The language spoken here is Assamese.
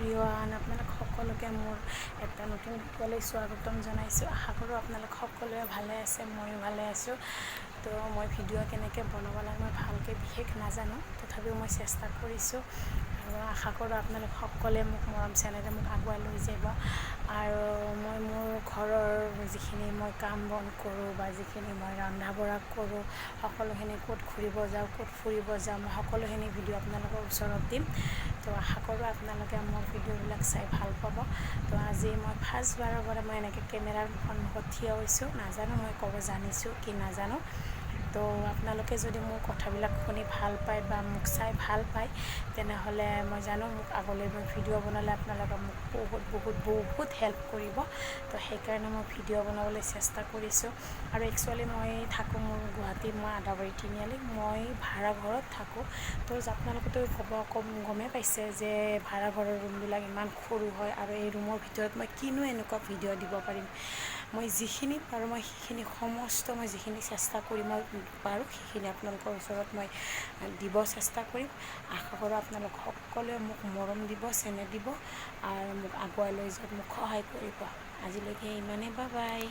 এভৰিৱান, আপোনালোক সকলোকে মোৰ এটা নতুন ভিডিঅ'লৈ স্বাগতম জনাইছোঁ। আশা কৰোঁ আপোনালোক সকলোৱে ভালে আছে, ময়ো ভালে আছোঁ। তো মই ভিডিঅ' কেনেকৈ বনাব লাগে মই ভালকৈ বিশেষ নাজানো, তথাপিও মই চেষ্টা কৰিছোঁ আৰু আশা কৰোঁ আপোনালোক সকলোৱে মোক মৰম চেনেৰে মোক আগুৱাই লৈ যাব। আৰু মই মোৰ ঘৰৰ যিখিনি মই কাম বন কৰোঁ বা যিখিনি মই ৰন্ধা বঢ়া কৰোঁ, সকলোখিনি ক'ত ঘূৰিব যাওঁ, ক'ত ফুৰিব যাওঁ, মই সকলোখিনি ভিডিঅ' আপোনালোকৰ ওচৰত দিম। তো আশা কৰোঁ আপোনালোকে মোৰ ভিডিঅ'বিলাক চাই ভাল পাব। তো আজি মই ফাৰ্ষ্টবাৰৰ পৰা মই এনেকৈ কেমেৰাৰ সন্মুখত থিয় হৈছোঁ, নাজানো মই ক'ব জানিছোঁ কি নাজানো। তো আপোনালোকে যদি মোৰ কথাবিলাক শুনি ভাল পায় বা মোক চাই ভাল পায়, তেনেহ'লে মই জানো মোক আগলৈ মই ভিডিঅ' বনালে আপোনালোকে মোক বহুত হেল্প কৰিব। তো সেইকাৰণে মই ভিডিঅ' বনাবলৈ চেষ্টা কৰিছোঁ। আৰু একচুৱেলি মই থাকোঁ মোৰ গুৱাহাটীত, মই আদাবাৰী তিনিআলি, মই ভাড়া ঘৰত থাকোঁ। তো আপোনালোকেতো গমেই পাইছে যে ভাড়াঘৰৰ ৰুমবিলাক ইমান সৰু হয়, আৰু এই ৰুমৰ ভিতৰত মই কিনো এনেকুৱা ভিডিঅ' দিব পাৰিম। মই যিখিনি পাৰোঁ মই সেইখিনি সমস্ত মই যিখিনি চেষ্টা কৰি মই পাৰোঁ সেইখিনি আপোনালোকৰ ওচৰত মই দিব চেষ্টা কৰিম। আশা কৰোঁ আপোনালোক সকলোৱে মোক মৰম দিব, চেনেহ দিব আৰু মোক আগুৱাই লৈ যোৱাত মোক সহায় কৰিব। আজিলৈকে ইমানেই, বাই বাই।